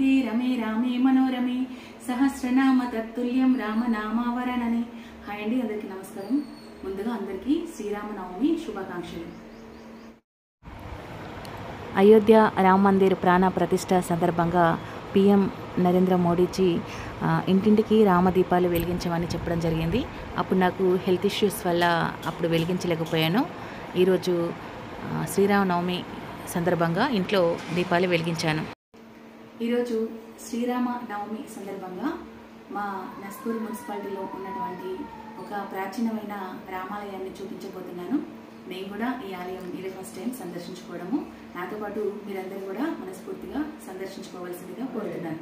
सीते रमे रामे मनोरमे सहस्रनाम तत्तुल्यं रामनामावरणने। हाय अंडी अंदरिकी नमस्कारं। ముందుగా అందరికీ శ్రీరామనవమి శుభాకాంక్షలు। అయోధ్య రామ మందిర్ ప్రాణ ప్రతిష్ట సందర్భంగా పీఎం నరేంద్ర మోడీజీ ఇంటింటికి రామదీపాలు వెలిగించమని చెప్పడం జరిగింది. అప్పుడు నాకు హెల్త్ ఇష్యూస్ వల్ల అప్పుడు వెలిగించలేకపోయాను. ఈరోజు శ్రీరామనవమి సందర్భంగా ఇంట్లో దీపాలు వెలిగించాను. ఈరోజు శ్రీరామనవమి సందర్భంగా మా నస్పూర్ మున్సిపాలిటీలో ఉన్నటువంటి ఒక ప్రాచీనమైన రామాలయాన్ని చూపించబోతున్నాను. నేను కూడా ఈ ఆలయం ఇదే ఫస్ట్ టైం సందర్శించుకోవడము. నాతో పాటు మీరందరూ కూడా మనస్ఫూర్తిగా సందర్శించుకోవాల్సిందిగా కోరుతున్నాను.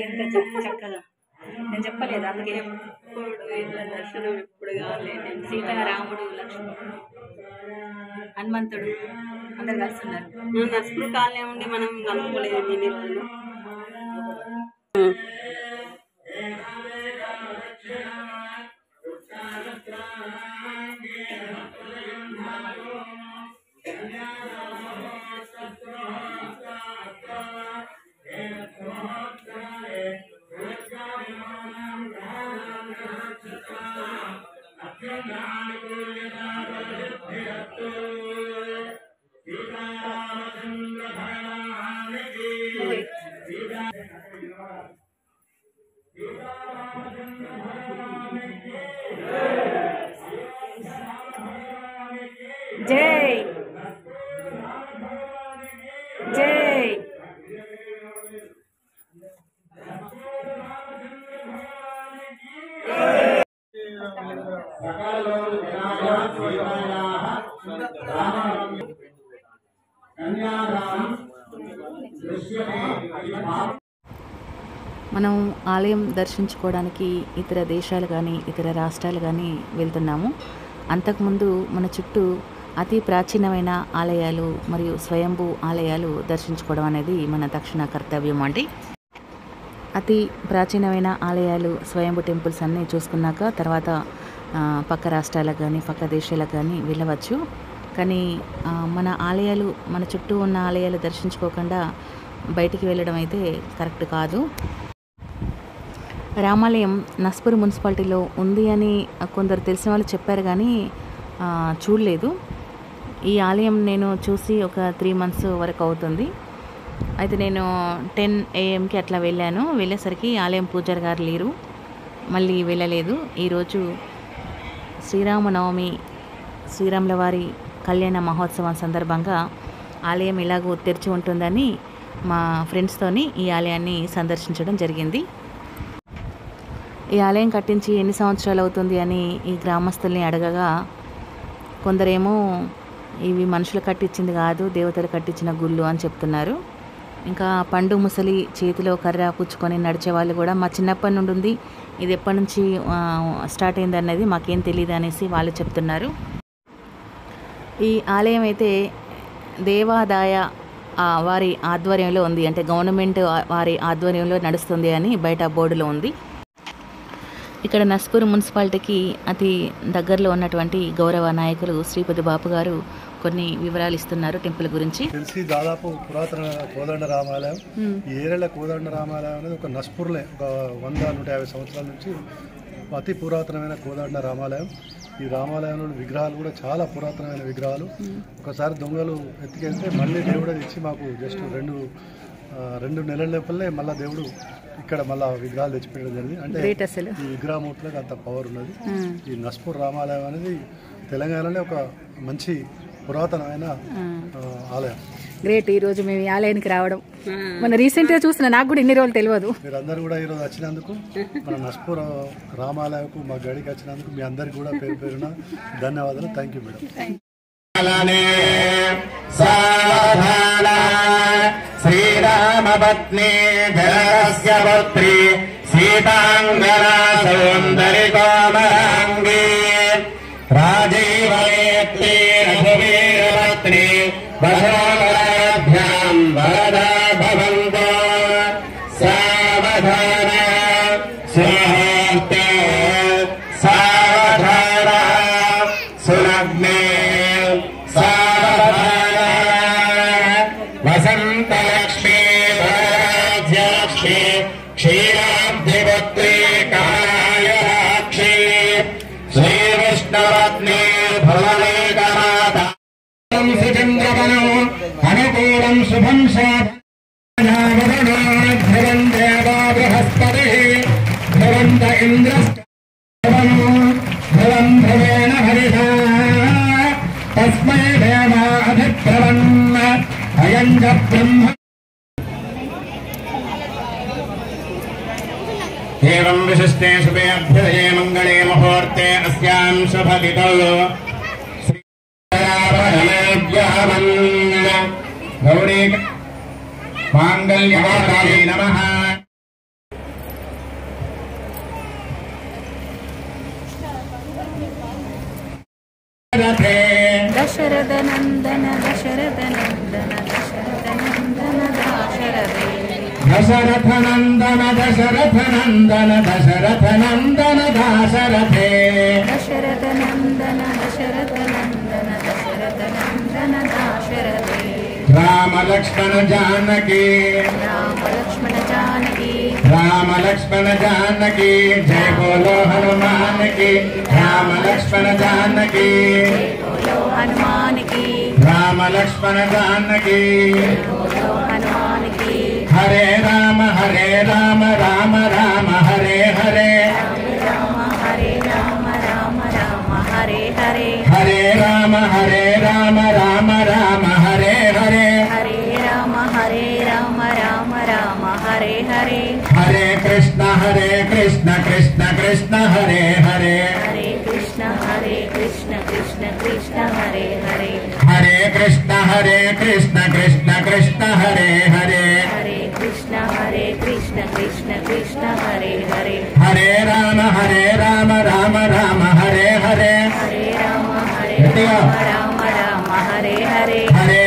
ఎంత చక్కగా నేను చెప్పలేదు. అందుకే దర్శనం ఎప్పుడు కావాలి. సీతారాముడు, లక్ష్మణుడు, హనుమంతుడు అందరు కలుస్తున్నారు. నర్సులు కాలనీ ఉండి మనం కలుపుకోలేదు. జై జై మనం ఆలయం దర్శించుకోవడానికి ఇతర దేశాలు కానీ ఇతర రాష్ట్రాలు కానీ వెళ్తున్నాము. అంతకుముందు మన చుట్టూ అతి ప్రాచీనమైన ఆలయాలు మరియు స్వయంభూ ఆలయాలు దర్శించుకోవడం అనేది మన తక్షణ కర్తవ్యం అండి. అతి ప్రాచీనమైన ఆలయాలు, స్వయంభూ టెంపుల్స్ అన్నీ చూసుకున్నాక తర్వాత పక్క రాష్ట్రాలకు కానీ పక్క దేశాలకు కానీ వెళ్ళవచ్చు. కానీ మన ఆలయాలు, మన చుట్టూ ఉన్న ఆలయాలు దర్శించుకోకుండా బయటికి వెళ్ళడం అయితే కరెక్ట్ కాదు. రామాలయం నస్పూర్ మున్సిపాలిటీలో ఉంది అని కొందరు తెలిసిన వాళ్ళు చెప్పారు కానీ చూడలేదు. ఈ ఆలయం నేను చూసి ఒక 3 months వరకు అవుతుంది. అయితే నేను 10 AM అట్లా వెళ్ళాను. వెళ్ళేసరికి ఆలయం పూజారి గారు లేరు, మళ్ళీ వెళ్ళలేదు. ఈరోజు శ్రీరామనవమి, శ్రీరాముల వారి కళ్యాణ మహోత్సవం సందర్భంగా ఆలయం ఎలాగో తెరిచి ఉంటుందని మా ఫ్రెండ్స్తోని ఈ ఆలయాన్ని సందర్శించడం జరిగింది. ఈ ఆలయం కట్టించి ఎన్ని సంవత్సరాలు అవుతుంది అని ఈ గ్రామస్తుల్ని అడగగా కొందరేమో ఇవి మనుషులు కట్టించింది కాదు, దేవతలు కట్టించిన గుళ్ళు అని చెప్తున్నారు. ఇంకా పండు ముసలి చేతిలో కర్ర పుచ్చుకొని నడిచే వాళ్ళు కూడా మా చిన్నప్పటి నుండి ఉంది, ఇది ఎప్పటి నుంచి స్టార్ట్ అయింది అనేది మాకేం తెలియదు అనేసి వాళ్ళు చెప్తున్నారు. ఈ ఆలయం అయితే దేవాదాయ వారి ఆధ్వర్యంలో ఉంది, అంటే గవర్నమెంట్ వారి ఆధ్వర్యంలో నడుస్తుంది అని బయట బోర్డులో ఉంది. ఇక్కడ నస్పూర్ మున్సిపాలిటీకి అతి దగ్గరలో ఉన్నటువంటి గౌరవ నాయకులు శ్రీపతి బాపు గారు కొన్ని వివరాలు ఇస్తున్నారు టెంపుల్ గురించి. తెలిసి దాదాపు పురాతన కోదండ రామాలయం, ఈ ఏరేళ్ల కోదండ రామాలయం అనేది ఒక నస్పూర్లే ఒక 100-150 సంవత్సరాల నుంచి అతి పురాతనమైన కోదండ రామాలయం. ఈ రామాలయంలో విగ్రహాలు కూడా చాలా పురాతనమైన విగ్రహాలు. ఒకసారి దొంగలు ఎత్తికెళ్తే మళ్ళీ దేవుడు ఇచ్చి మాకు జస్ట్ రెండు నెలల లోపలే మళ్ళీ దేవుడు ఇక్కడ మళ్ళీ విగ్రహాలు తెచ్చిపెట్టడం జరిగింది. అంటే ఈ విగ్రహమూర్తులకు అంత పవర్ ఉన్నది. ఈ నస్పూర్ రామాలయం అనేది తెలంగాణలో ఒక మంచి పురాతనమైన ఆలయం. గ్రేట్. ఈరోజు మేము ఈ ఆలయానికి రావడం మన రీసెంట్గా చూస్తున్నా, నాకు కూడా ఇన్ని రోజులు తెలియదు. మీరందరూ కూడా ఈరోజు వచ్చినందుకు, మన నస్పూర్ రామాలయకు మా గడికి వచ్చినందుకు మీ అందరికి కూడా పేరు పేరున ధన్యవాదాలు. Thank you madam. శ్రీరామపత్ని జనకస్య పుత్రి సీతాంగనా సౌందరి కోమలాంగి రాజీవనేత్రి రఘువీరపత్ని వశోభరాభ్యాం వరదా భవంతో సావధాన సుముహూర్తే సావధాన సులగ్నే వసంతలక్ష్మీ వరరాజ్యలక్ష్మీ క్షీరాబ్ధిపుత్రీ కాళాయరాక్షి శ్రీవిష్ణుపత్ని భువనేకమాత సుచంద్రవనం అనుకూలం శుభం ధ్రువం దేవా బృహస్పతి ధ్రువంత ఇంద్రస్వం ధ్రువం ధ్రువేణ హరిషా తస్మై దేవాధిప్రవన్ అయం చ బ్రహ్మ. ఏవం విశిష్టే శుభే అభ్యుదయే మంగళే ముహూర్తే అస్యాం శుభతిథౌ శ్రీరామనమేభ్యహమన్ గౌరీ మాంగళ్యమాతాయై నమః. దశరథ నందన దశరథ నందన దశరథ నందన దాశరథే దశరథ నందన దశరథ నందన దశరథ నందన దాశరథే దశరథ నందన దశరథ నందన దశరథ నందన దాశరథే రామ లక్ష్మణ జానకి రామ లక్ష్మణ జానకి రామ లక్ష్మణ జానకి జయ బోలో హనుమాన్ కి రామ లక్ష్మణ జానకి బోలో హనుమాన్ కి రామ లక్ష్మణ జానకి బోలో హనుమాన్ కి హరే రామ రామ రామ హరే హరే రామ హరే రామ రామ రామ హరే హరే హరే రామ రామ రామ హరే హరే హరే రామ రామ రామ హరే హరే హరే కృష్ణ కృష్ణ కృష్ణ హరే హరే హరే కృష్ణ కృష్ణ కృష్ణ హరే హరే హరే కృష్ణ కృష్ణ కృష్ణ హరే హరే హరే కృష్ణ కృష్ణ కృష్ణ హరే హరే హరే రామ రామ రామ హరే హరే హరే రామ గట్టిగా. రామ రామ హరే హరే హరే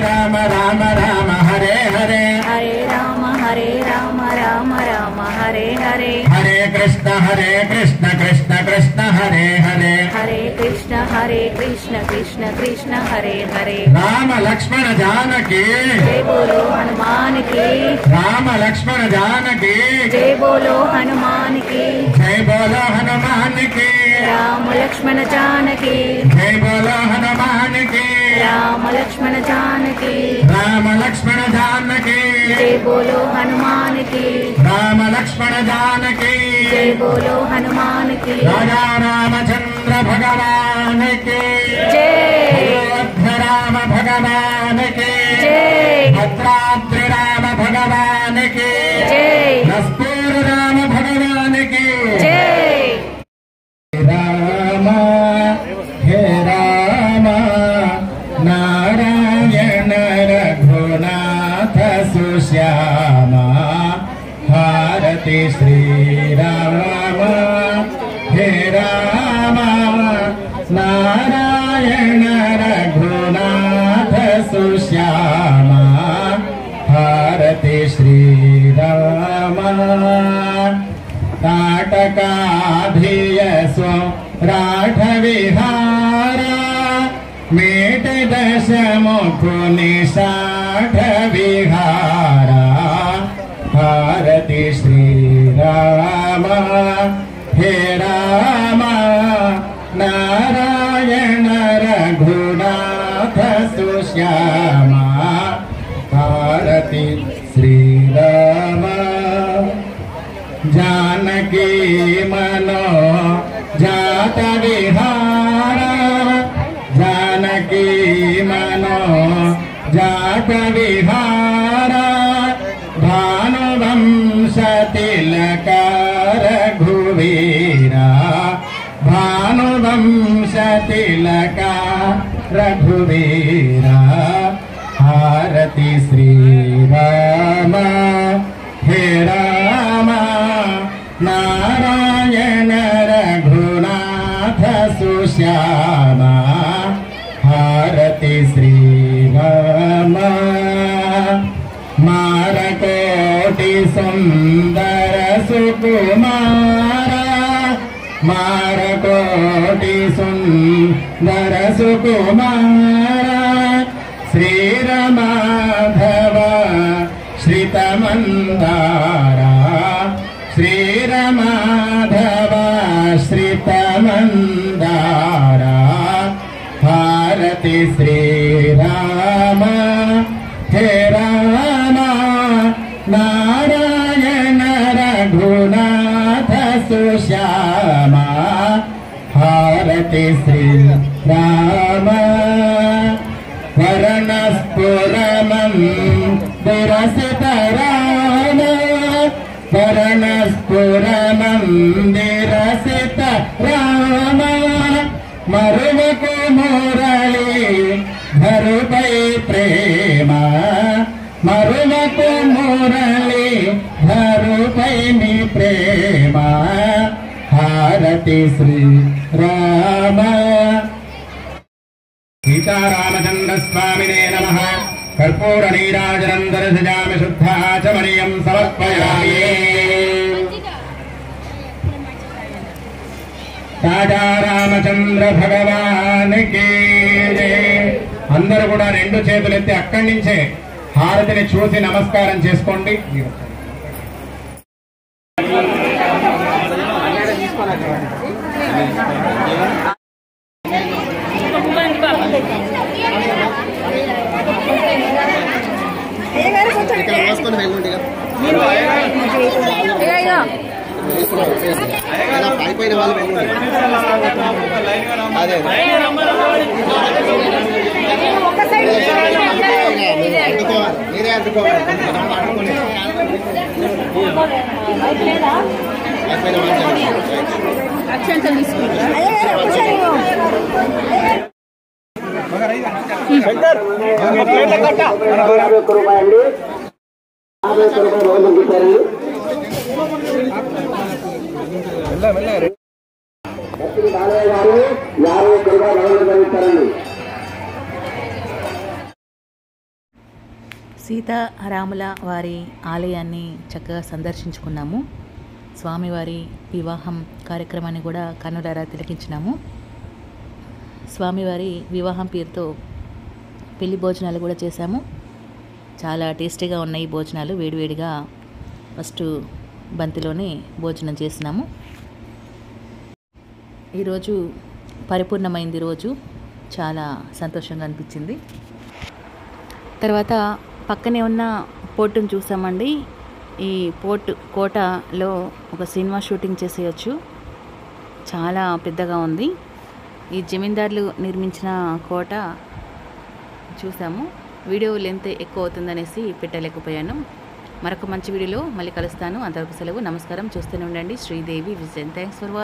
రామ రామ రామ హరే హరే హరే రామ రామ రామ హరే హరే హరే కృష్ణ కృష్ణ కృష్ణ హరే హరే హరే కృష్ణ కృష్ణ కృష్ణ హరే హరే రామ లక్ష్మణ జానకి జై బోలో హనుమాన్ కి రామ లక్ష్మణ జానకి జై బోలో హనుమాన్ కి జై బోలో హనుమాన్ కి రామ లక్ష్మణ జానకి జై బోలో హనుమాన్ కి రామ లక్ష్మణ జానకి రామ లక్ష్మణ జానకి జై బోలో హనుమాన్ కి రామ లక్ష్మణ జానకి జై బోలో హనుమాన్ కి రాజా రామచంద్ర భగవాన్ కి జై అయోధ్య రామ భగవాన్ కి జై భద్రాద్రి రామ భగవాన్ కి జై నస్పూర్ రామ భగవాన్ కి జై రామ హే రామ నారాయణ రఘునాథ సుశ్యామ భారతి శ్రీరామ ताटकाधियस्व राठविहारा मेट दशमुखुनिषाढविहारा भारती श्रीराम हे राम नारायण रघुनाथ सुश्यामा भारती श्रीराम जानकी मनो जात विहारा जानकी मनो जात विहारा भानुवंश तिलक रघुवीरा भानुवंश तिलक रघुवीरा भारती श्रीराम हे राम नारायण रघुनाथ सुश्यामा भारती श्रीराम मारकोटि सुंदर सुकुमारा मारकोटि सुंदर सुकुमारा श्रीरमाधव श्रितमन्दारा श्रीरमाधव श्रितमन्दारा भारती श्रीराम हे राम नारायण रघुनाथ सुश्यामा भारती श्रीराम वर्णस्फुरमन्दिरसितराम वर्णस्फुरमन्दिरसितराम मरुवको मुरली धरुपै प्रेम मरुवको मुरली धरुपै मी प्रेम भारती श्री राम सीतारामचंद्र स्वामिने नमः कर्पूर नीराजनं दर्शयामि शुद्धाचमनीयं समर्पयामि राजा रामचंद्र भगवान की जय అందరూ కూడా రెండు చేతులు ఎత్తి అక్కడి నుంచే హారతిని చూసి నమస్కారం చేసుకోండి అయిపోయిన వాళ్ళు అదే మీరే అడ్డుకోవాలి అక్షంతలు తీసుకుంటారా సీతారాముల వారి ఆలయాన్ని చక్కగా సందర్శించుకున్నాము. స్వామివారి వివాహం కార్యక్రమాన్ని కూడా కన్నులారా తిలకించినాము. స్వామివారి వివాహం పేరుతో పెళ్లి భోజనాలు కూడా చేశాము. చాలా టేస్టీగా ఉన్నాయి భోజనాలు. వేడివేడిగా ఫస్ట్ బంతిలోనే భోజనం చేసినాము. ఈరోజు పరిపూర్ణమైంది. రోజు చాలా సంతోషంగా అనిపించింది. తర్వాత పక్కనే ఉన్న పోర్టును చూసామండి. ఈ కోటలో ఒక సినిమా షూటింగ్ చేసేయచ్చు. చాలా పెద్దగా ఉంది. ఈ జమీందారులు నిర్మించిన కోట చూసాము. వీడియో లెంత్ ఎక్కువ అవుతుందనేసి పెట్టలేకపోయాను. మరొక మంచి వీడియోలో మళ్ళీ కలుస్తాను. అంతవరకు సెలవు. నమస్కారం. చూస్తూనే ఉండండి Sridevi vision. Thanks for watching.